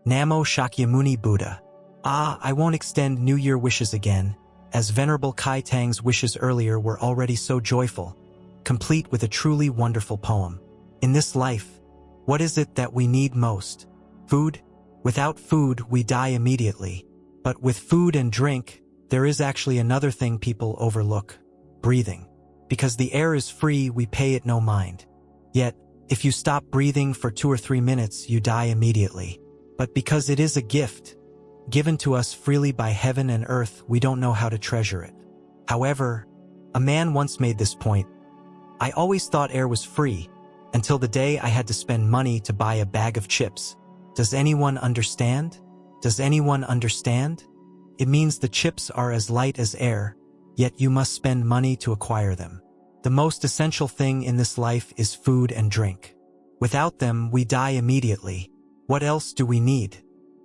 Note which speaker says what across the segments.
Speaker 1: Namo Shakyamuni Buddha. I won't extend New Year wishes again, as Venerable Kai Tang's wishes earlier were already so joyful, complete with a truly wonderful poem. In this life, what is it that we need most? Food? Without food, we die immediately. But with food and drink, there is actually another thing people overlook: breathing. Because the air is free, we pay it no mind. Yet, if you stop breathing for 2 or 3 minutes, you die immediately. But because it is a gift, given to us freely by heaven and earth, we don't know how to treasure it. However, a man once made this point: I always thought air was free, until the day I had to spend money to buy a bag of chips. Does anyone understand? Does anyone understand? It means the chips are as light as air, yet you must spend money to acquire them. The most essential thing in this life is food and drink. Without them, we die immediately. What else do we need?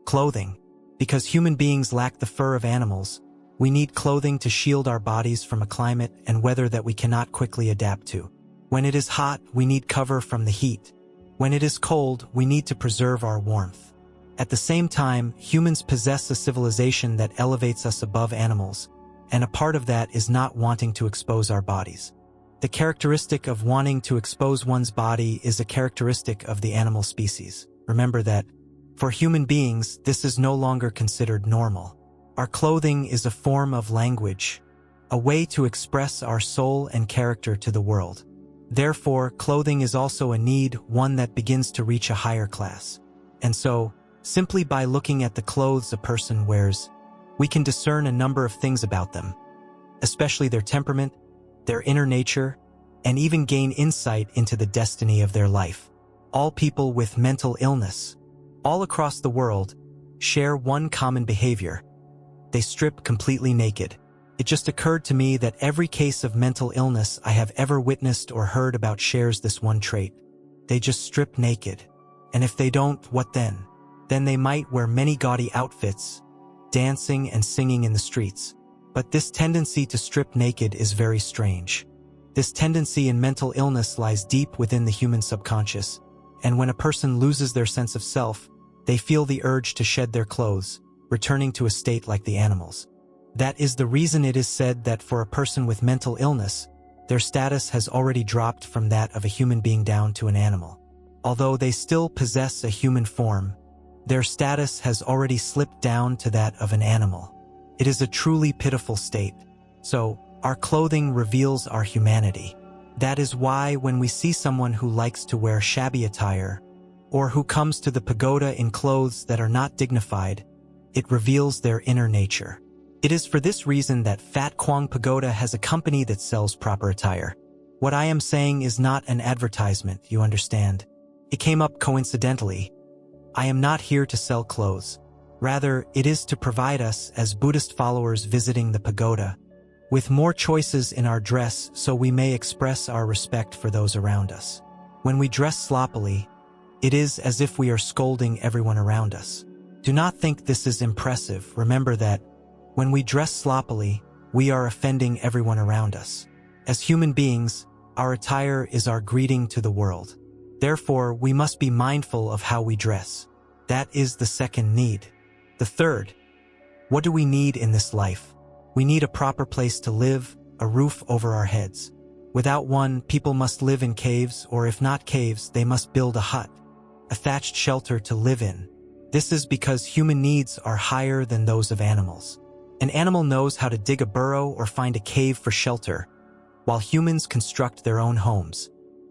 Speaker 1: Clothing. Because human beings lack the fur of animals, we need clothing to shield our bodies from a climate and weather that we cannot quickly adapt to. When it is hot, we need cover from the heat. When it is cold, we need to preserve our warmth. At the same time, humans possess a civilization that elevates us above animals, and a part of that is not wanting to expose our bodies. The characteristic of wanting to expose one's body is a characteristic of the animal species. Remember that, for human beings, this is no longer considered normal. Our clothing is a form of language, a way to express our soul and character to the world. Therefore, clothing is also a need, one that begins to reach a higher class. And so, simply by looking at the clothes a person wears, we can discern a number of things about them, especially their temperament, their inner nature, and even gain insight into the destiny of their life. All people with mental illness, all across the world, share one common behavior. They strip completely naked. It just occurred to me that every case of mental illness I have ever witnessed or heard about shares this one trait. They just strip naked. And if they don't, what then? Then they might wear many gaudy outfits, dancing and singing in the streets. But this tendency to strip naked is very strange. This tendency in mental illness lies deep within the human subconscious, and when a person loses their sense of self, they feel the urge to shed their clothes, returning to a state like the animals. That is the reason it is said that for a person with mental illness, their status has already dropped from that of a human being down to an animal. Although they still possess a human form, their status has already slipped down to that of an animal. It is a truly pitiful state. So, our clothing reveals our humanity. That is why when we see someone who likes to wear shabby attire, or who comes to the pagoda in clothes that are not dignified, it reveals their inner nature. It is for this reason that Phat Quang Pagoda has a company that sells proper attire. What I am saying is not an advertisement, you understand. It came up coincidentally. I am not here to sell clothes. Rather, it is to provide us, as Buddhist followers visiting the pagoda, with more choices in our dress so we may express our respect for those around us. When we dress sloppily, it is as if we are scolding everyone around us. Do not think this is impressive. Remember that when we dress sloppily, we are offending everyone around us. As human beings, our attire is our greeting to the world. Therefore, we must be mindful of how we dress. That is the second need. The third, what do we need in this life? We need a proper place to live, a roof over our heads. Without one, people must live in caves, or if not caves, they must build a hut, a thatched shelter to live in. This is because human needs are higher than those of animals. An animal knows how to dig a burrow or find a cave for shelter, while humans construct their own homes.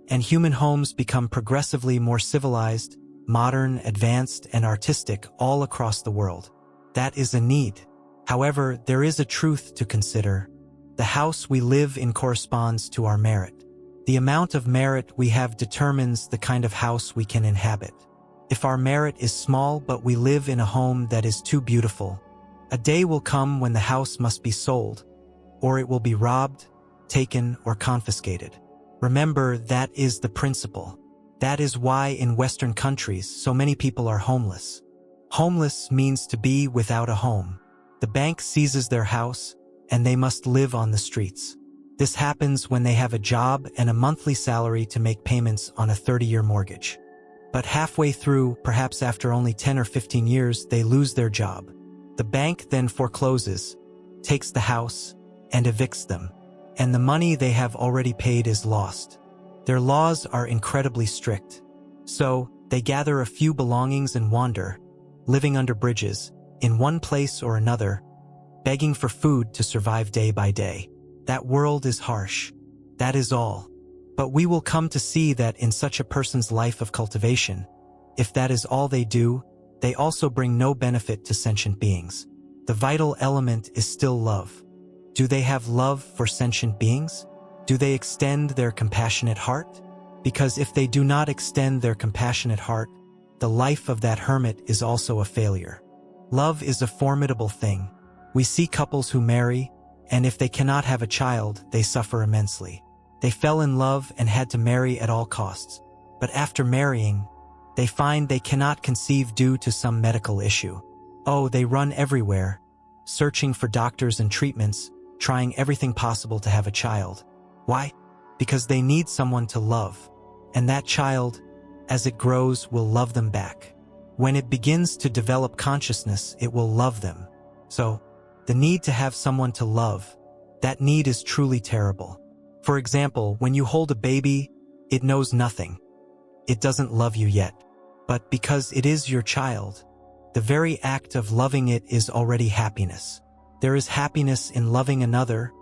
Speaker 1: And human homes become progressively more civilized, modern, advanced, and artistic all across the world. That is a need. However, there is a truth to consider. The house we live in corresponds to our merit. The amount of merit we have determines the kind of house we can inhabit. If our merit is small but we live in a home that is too beautiful, a day will come when the house must be sold, or it will be robbed, taken, or confiscated. Remember, that is the principle. That is why in Western countries so many people are homeless. Homeless means to be without a home. The bank seizes their house, and they must live on the streets. This happens when they have a job and a monthly salary to make payments on a 30-year mortgage. But halfway through, perhaps after only 10 or 15 years, they lose their job. The bank then forecloses, takes the house, and evicts them. And the money they have already paid is lost. Their laws are incredibly strict. So, they gather a few belongings and wander, living under bridges, in one place or another, begging for food to survive day by day. That world is harsh. That is all. But we will come to see that in such a person's life of cultivation, if that is all they do, they also bring no benefit to sentient beings. The vital element is still love. Do they have love for sentient beings? Do they extend their compassionate heart? Because if they do not extend their compassionate heart, the life of that hermit is also a failure. Love is a formidable thing. We see couples who marry, and if they cannot have a child, they suffer immensely. They fell in love and had to marry at all costs. But after marrying, they find they cannot conceive due to some medical issue. Oh, they run everywhere, searching for doctors and treatments, trying everything possible to have a child. Why? Because they need someone to love. And that child, as it grows, will love them back. When it begins to develop consciousness, it will love them. So, the need to have someone to love, that need is truly terrible. For example, when you hold a baby, it knows nothing. It doesn't love you yet. But because it is your child, the very act of loving it is already happiness. There is happiness in loving another,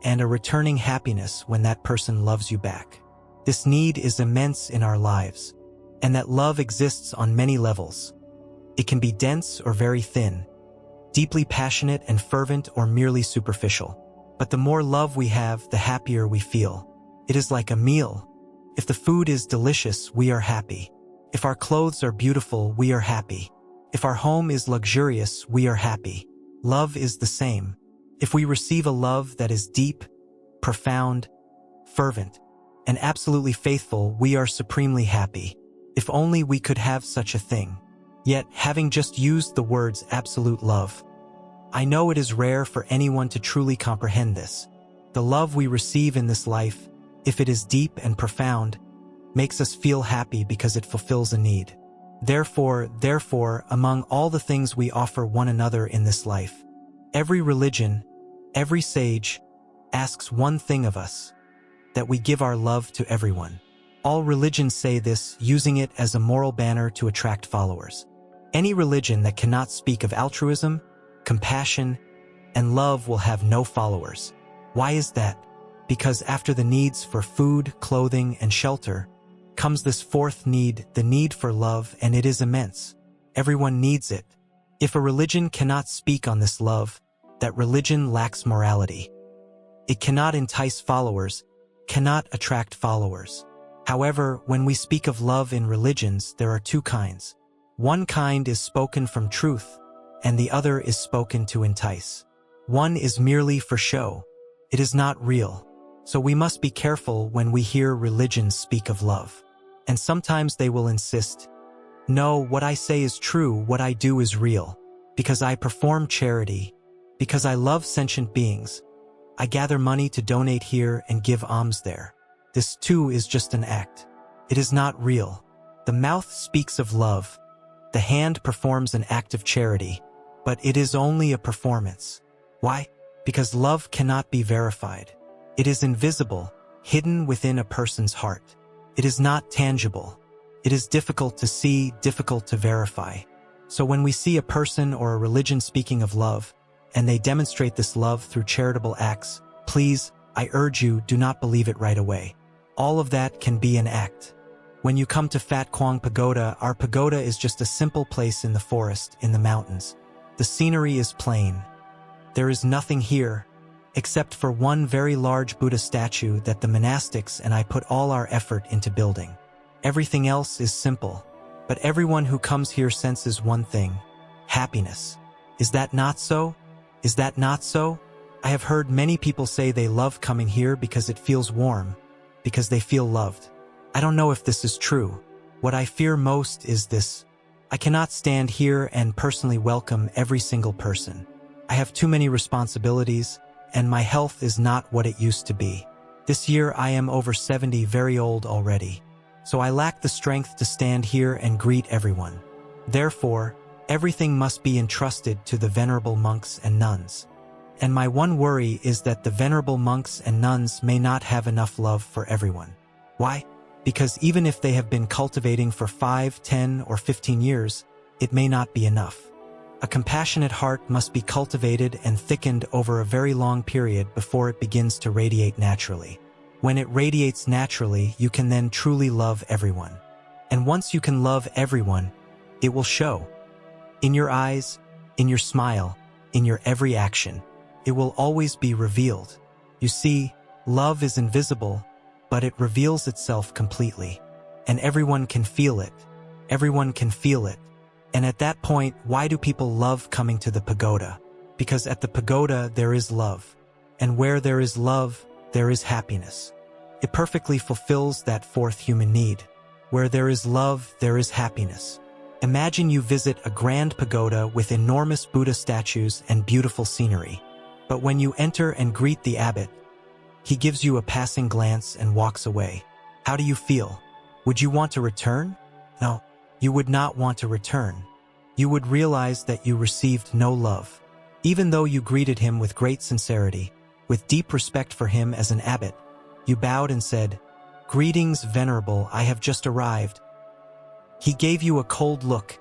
Speaker 1: and a returning happiness when that person loves you back. This need is immense in our lives, and that love exists on many levels. It can be dense or very thin, deeply passionate and fervent or merely superficial. But the more love we have, the happier we feel. It is like a meal. If the food is delicious, we are happy. If our clothes are beautiful, we are happy. If our home is luxurious, we are happy. Love is the same. If we receive a love that is deep, profound, fervent, and absolutely faithful, we are supremely happy. If only we could have such a thing. Yet, having just used the words absolute love, I know it is rare for anyone to truly comprehend this. The love we receive in this life, if it is deep and profound, makes us feel happy because it fulfills a need. Therefore, among all the things we offer one another in this life, every religion, every sage, asks one thing of us, that we give our love to everyone. All religions say this, using it as a moral banner to attract followers. Any religion that cannot speak of altruism, compassion, and love will have no followers. Why is that? Because after the needs for food, clothing, and shelter, comes this fourth need, the need for love, and it is immense. Everyone needs it. If a religion cannot speak on this love, that religion lacks morality. It cannot entice followers, cannot attract followers. However, when we speak of love in religions, there are two kinds. One kind is spoken from truth, and the other is spoken to entice. One is merely for show. It is not real. So we must be careful when we hear religions speak of love. And sometimes they will insist, no, what I say is true, what I do is real. Because I perform charity, because I love sentient beings, I gather money to donate here and give alms there. This too is just an act. It is not real. The mouth speaks of love. The hand performs an act of charity, but it is only a performance. Why? Because love cannot be verified. It is invisible, hidden within a person's heart. It is not tangible. It is difficult to see, difficult to verify. So when we see a person or a religion speaking of love, and they demonstrate this love through charitable acts, please, I urge you, do not believe it right away. All of that can be an act. When you come to Phat Quang Pagoda, our pagoda is just a simple place in the forest, in the mountains. The scenery is plain. There is nothing here, except for one very large Buddha statue that the monastics and I put all our effort into building. Everything else is simple, but everyone who comes here senses one thing: happiness. Is that not so? Is that not so? I have heard many people say they love coming here because it feels warm, because they feel loved. I don't know if this is true. What I fear most is this: I cannot stand here and personally welcome every single person. I have too many responsibilities, and my health is not what it used to be. This year I am over 70, very old already. so I lack the strength to stand here and greet everyone. Therefore, everything must be entrusted to the venerable monks and nuns. And my one worry is that the venerable monks and nuns may not have enough love for everyone. Why? Because even if they have been cultivating for 5, 10, or 15 years, it may not be enough. A compassionate heart must be cultivated and thickened over a very long period before it begins to radiate naturally. When it radiates naturally, you can then truly love everyone. And once you can love everyone, it will show. In your eyes, in your smile, in your every action. It will always be revealed. You see, love is invisible, but it reveals itself completely. And everyone can feel it. Everyone can feel it. And at that point, why do people love coming to the pagoda? Because at the pagoda, there is love. And where there is love, there is happiness. It perfectly fulfills that fourth human need. Where there is love, there is happiness. Imagine you visit a grand pagoda with enormous Buddha statues and beautiful scenery. But when you enter and greet the abbot, he gives you a passing glance and walks away. How do you feel? Would you want to return? No, you would not want to return. You would realize that you received no love. Even though you greeted him with great sincerity, with deep respect for him as an abbot, you bowed and said, "Greetings, Venerable, I have just arrived." He gave you a cold look,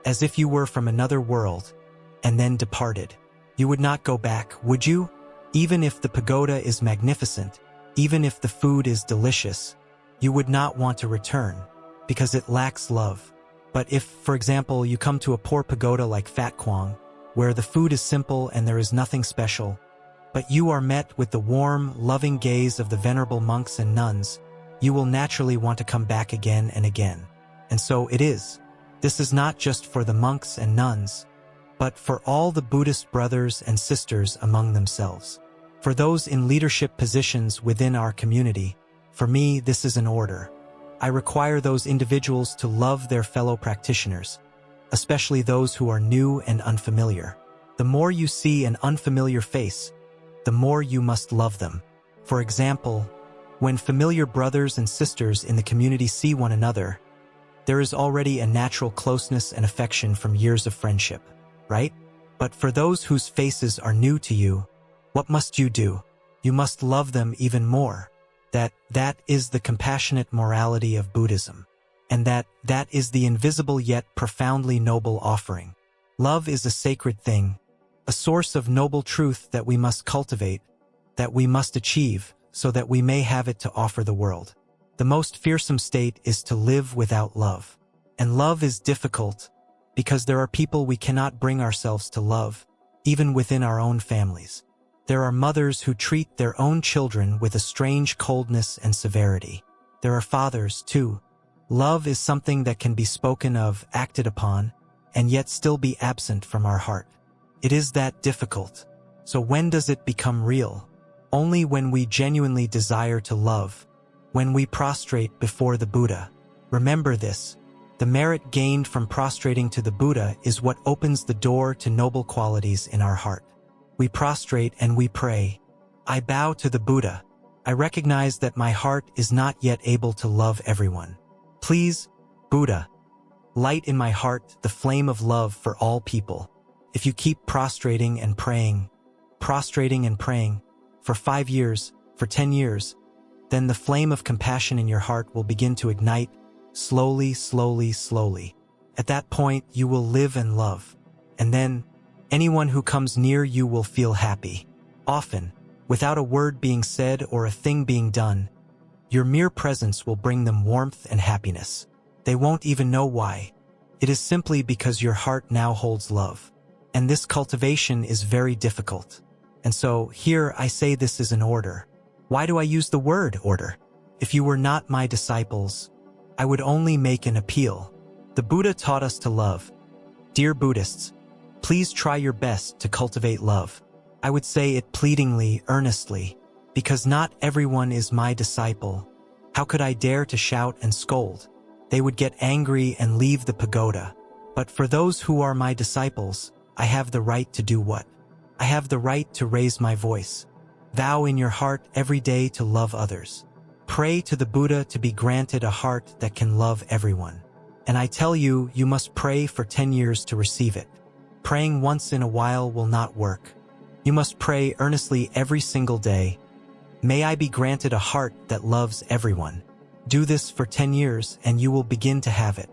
Speaker 1: as if you were from another world, and then departed. You would not go back, would you? Even if the pagoda is magnificent, even if the food is delicious, you would not want to return, because it lacks love. But if, for example, you come to a poor pagoda like Phat Quang, where the food is simple and there is nothing special, but you are met with the warm, loving gaze of the venerable monks and nuns, you will naturally want to come back again and again. And so it is. This is not just for the monks and nuns, but for all the Buddhist brothers and sisters among themselves. For those in leadership positions within our community, for me, this is an order. I require those individuals to love their fellow practitioners, especially those who are new and unfamiliar. The more you see an unfamiliar face, the more you must love them. For example, when familiar brothers and sisters in the community see one another, there is already a natural closeness and affection from years of friendship, right? But for those whose faces are new to you, what must you do? You must love them even more. That is the compassionate morality of Buddhism. And that is the invisible yet profoundly noble offering. Love is a sacred thing, a source of noble truth that we must cultivate, that we must achieve, so that we may have it to offer the world. The most fearsome state is to live without love. And love is difficult, because there are people we cannot bring ourselves to love, even within our own families. There are mothers who treat their own children with a strange coldness and severity. There are fathers, too. Love is something that can be spoken of, acted upon, and yet still be absent from our heart. It is that difficult. So when does it become real? Only when we genuinely desire to love, when we prostrate before the Buddha. Remember this. The merit gained from prostrating to the Buddha is what opens the door to noble qualities in our heart. We prostrate and we pray. I bow to the Buddha. I recognize that my heart is not yet able to love everyone. Please, Buddha, light in my heart the flame of love for all people. If you keep prostrating and praying for 5 years, for 10 years, then the flame of compassion in your heart will begin to ignite slowly, slowly, slowly. At that point, you will live and love. And then, anyone who comes near you will feel happy. Often, without a word being said or a thing being done, your mere presence will bring them warmth and happiness. They won't even know why. It is simply because your heart now holds love. And this cultivation is very difficult. And so, here I say this is an order. Why do I use the word order? If you were not my disciples, I would only make an appeal. The Buddha taught us to love. Dear Buddhists, please try your best to cultivate love. I would say it pleadingly, earnestly, because not everyone is my disciple. How could I dare to shout and scold? They would get angry and leave the pagoda. But for those who are my disciples, I have the right to do what? I have the right to raise my voice. Vow in your heart every day to love others. Pray to the Buddha to be granted a heart that can love everyone. And I tell you, you must pray for 10 years to receive it. Praying once in a while will not work. You must pray earnestly every single day. May I be granted a heart that loves everyone. Do this for 10 years and you will begin to have it.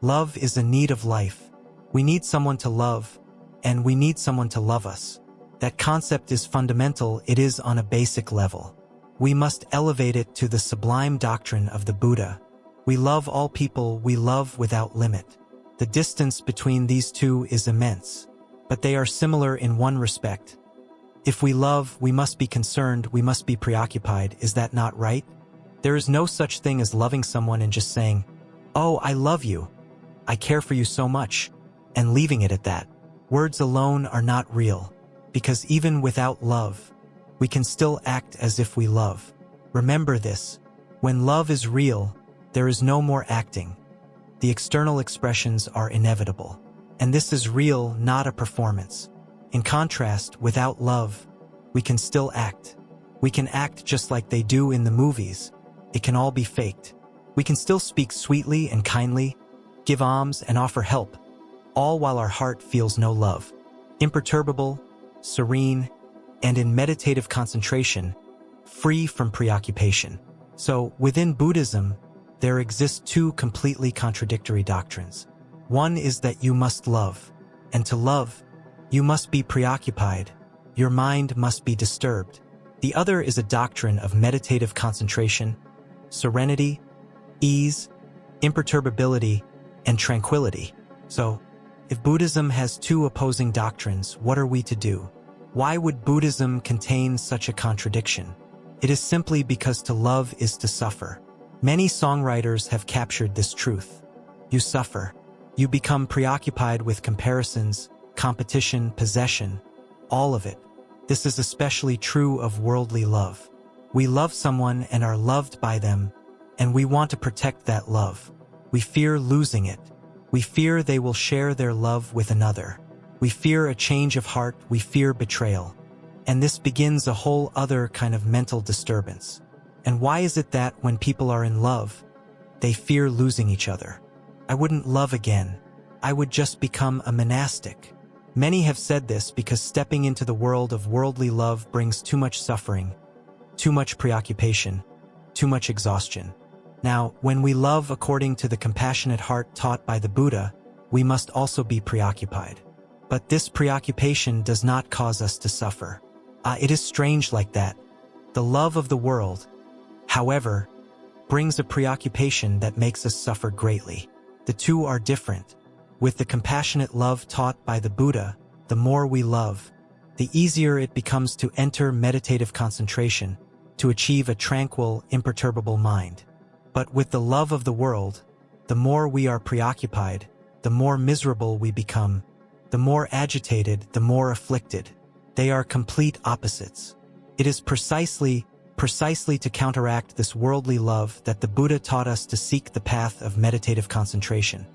Speaker 1: Love is a need of life. We need someone to love, and we need someone to love us. That concept is fundamental. It is on a basic level. We must elevate it to the sublime doctrine of the Buddha. We love all people, we love without limit. The distance between these two is immense, but they are similar in one respect. If we love, we must be concerned, we must be preoccupied. Is that not right? There is no such thing as loving someone and just saying, "Oh, I love you. I care for you so much," and leaving it at that. Words alone are not real, because even without love, we can still act as if we love. Remember this. When love is real, there is no more acting. The external expressions are inevitable. And this is real, not a performance. In contrast, without love, we can still act. We can act just like they do in the movies. It can all be faked. We can still speak sweetly and kindly, give alms and offer help, all while our heart feels no love. Imperturbable, serene, and in meditative concentration, free from preoccupation. So, within Buddhism, there exist two completely contradictory doctrines. One is that you must love, and to love, you must be preoccupied. Your mind must be disturbed. The other is a doctrine of meditative concentration, serenity, ease, imperturbability, and tranquility. So, if Buddhism has two opposing doctrines, what are we to do? Why would Buddhism contain such a contradiction? It is simply because to love is to suffer. Many songwriters have captured this truth. You suffer. You become preoccupied with comparisons, competition, possession, all of it. This is especially true of worldly love. We love someone and are loved by them, and we want to protect that love. We fear losing it. We fear they will share their love with another. We fear a change of heart. We fear betrayal. And this begins a whole other kind of mental disturbance. And why is it that when people are in love, they fear losing each other? I wouldn't love again. I would just become a monastic. Many have said this because stepping into the world of worldly love brings too much suffering, too much preoccupation, too much exhaustion. Now, when we love according to the compassionate heart taught by the Buddha, we must also be preoccupied. But this preoccupation does not cause us to suffer. It is strange like that. The love of the world, however, brings a preoccupation that makes us suffer greatly. The two are different. With the compassionate love taught by the Buddha, the more we love, the easier it becomes to enter meditative concentration, to achieve a tranquil, imperturbable mind. But with the love of the world, the more we are preoccupied, the more miserable we become, the more agitated, the more afflicted. They are complete opposites. It is precisely to counteract this worldly love that the Buddha taught us to seek the path of meditative concentration,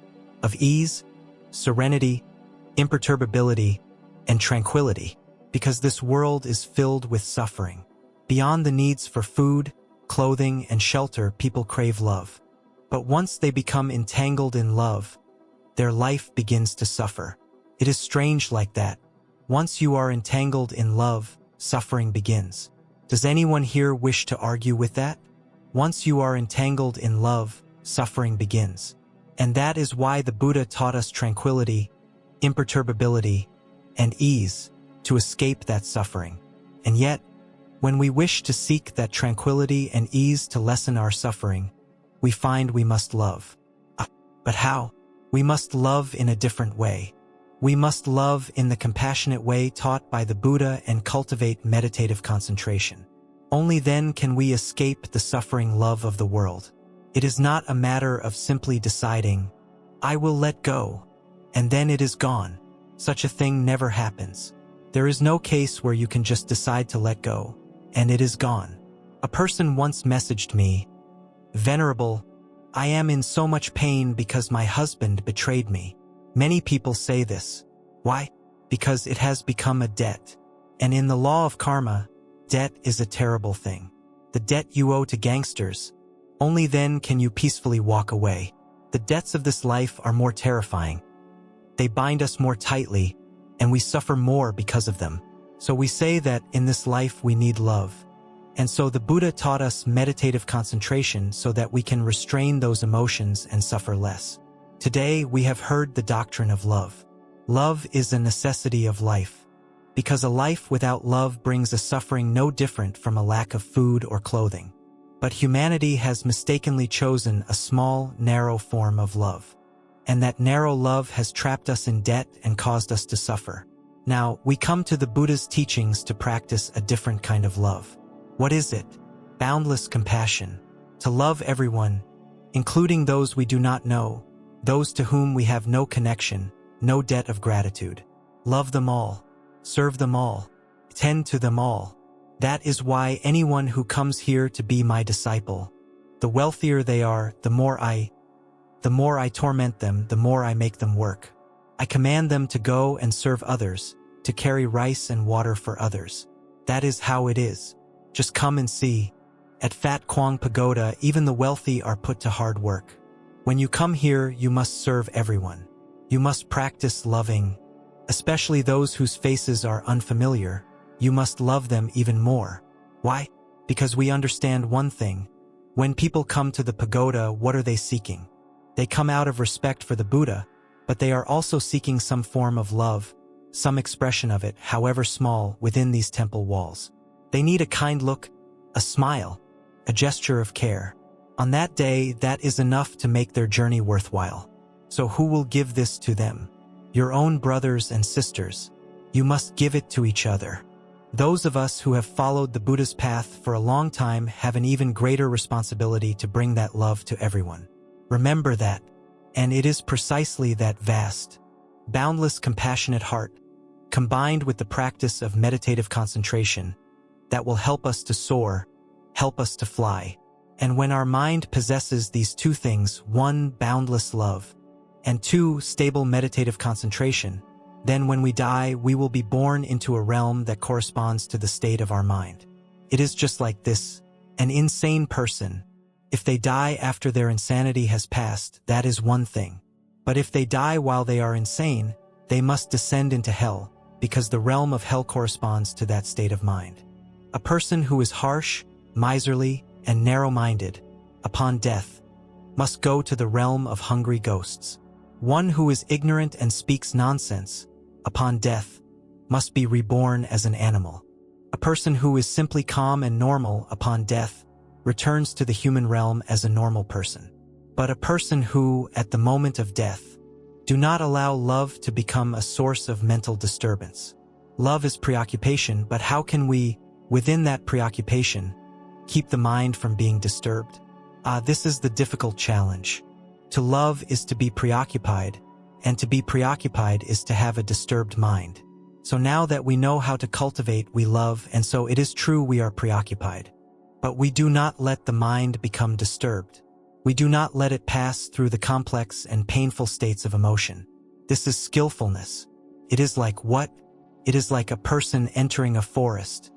Speaker 1: of ease, serenity, imperturbability, and tranquility, because this world is filled with suffering. Beyond the needs for food, clothing, and shelter, people crave love. But once they become entangled in love, their life begins to suffer. It is strange like that. Once you are entangled in love, suffering begins. Does anyone here wish to argue with that? Once you are entangled in love, suffering begins. And that is why the Buddha taught us tranquility, imperturbability, and ease to escape that suffering. And yet, when we wish to seek that tranquility and ease to lessen our suffering, we find we must love. But how? We must love in a different way. We must love in the compassionate way taught by the Buddha and cultivate meditative concentration. Only then can we escape the suffering love of the world. It is not a matter of simply deciding, I will let go, and then it is gone. Such a thing never happens. There is no case where you can just decide to let go, and it is gone. A person once messaged me, "Venerable, I am in so much pain because my husband betrayed me." Many people say this. Why? Because it has become a debt. And in the law of karma, debt is a terrible thing. the debt you owe to gangsters. Only then can you peacefully walk away. The debts of this life are more terrifying. They bind us more tightly, and we suffer more because of them. So we say that in this life we need love. And so the Buddha taught us meditative concentration so that we can restrain those emotions and suffer less. Today we have heard the doctrine of love. Love is a necessity of life, because a life without love brings a suffering no different from a lack of food or clothing. But humanity has mistakenly chosen a small, narrow form of love. And that narrow love has trapped us in debt and caused us to suffer. Now, we come to the Buddha's teachings to practice a different kind of love. What is it? Boundless compassion. To love everyone, including those we do not know, those to whom we have no connection, no debt of gratitude. Love them all. Serve them all. Tend to them all. That is why anyone who comes here to be my disciple, the wealthier they are, the more I torment them, the more I make them work. I command them to go and serve others, to carry rice and water for others. That is how it is. Just come and see. At Fat Kwang Pagoda, even the wealthy are put to hard work. When you come here, you must serve everyone. You must practice loving, especially those whose faces are unfamiliar. You must love them even more. Why? Because we understand one thing. When people come to the pagoda, what are they seeking? They come out of respect for the Buddha, but they are also seeking some form of love, some expression of it, however small, within these temple walls. They need a kind look, a smile, a gesture of care. On that day, that is enough to make their journey worthwhile. So who will give this to them? Your own brothers and sisters. You must give it to each other. Those of us who have followed the Buddha's path for a long time have an even greater responsibility to bring that love to everyone. Remember that. And it is precisely that vast, boundless, compassionate heart, combined with the practice of meditative concentration, that will help us to soar, help us to fly. And when our mind possesses these two things, one, boundless love, and two, stable meditative concentration, then when we die, we will be born into a realm that corresponds to the state of our mind. It is just like this. An insane person, if they die after their insanity has passed, that is one thing. But if they die while they are insane, they must descend into hell, because the realm of hell corresponds to that state of mind. A person who is harsh, miserly, and narrow-minded, upon death, must go to the realm of hungry ghosts. One who is ignorant and speaks nonsense, upon death, must be reborn as an animal. A person who is simply calm and normal upon death returns to the human realm as a normal person. But a person who, at the moment of death, do not allow love to become a source of mental disturbance. Love is preoccupation, but how can we, within that preoccupation, keep the mind from being disturbed? This is the difficult challenge. To love is to be preoccupied, and to be preoccupied is to have a disturbed mind. So now that we know how to cultivate, we love, and so it is true we are preoccupied. But we do not let the mind become disturbed. We do not let it pass through the complex and painful states of emotion. This is skillfulness. It is like what? It is like a person entering a forest,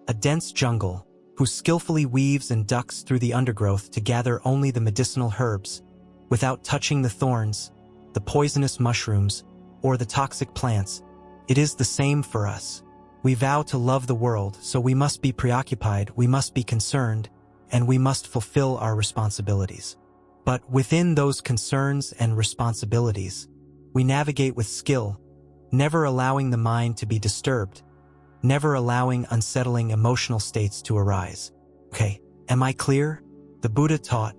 Speaker 1: a dense jungle, who skillfully weaves and ducks through the undergrowth to gather only the medicinal herbs, without touching the thorns, the poisonous mushrooms, or the toxic plants. It is the same for us. We vow to love the world, so we must be preoccupied, we must be concerned, and we must fulfill our responsibilities. But within those concerns and responsibilities, we navigate with skill, never allowing the mind to be disturbed, never allowing unsettling emotional states to arise. Okay, am I clear? The Buddha taught,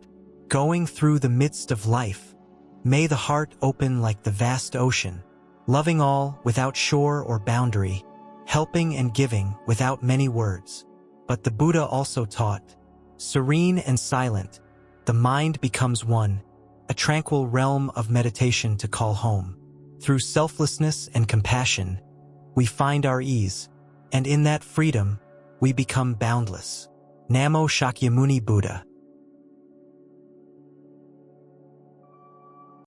Speaker 1: going through the midst of life, may the heart open like the vast ocean, loving all without shore or boundary, helping and giving without many words. But the Buddha also taught, serene and silent, the mind becomes one, a tranquil realm of meditation to call home. Through selflessness and compassion, we find our ease, and in that freedom, we become boundless. Namo Shakyamuni Buddha.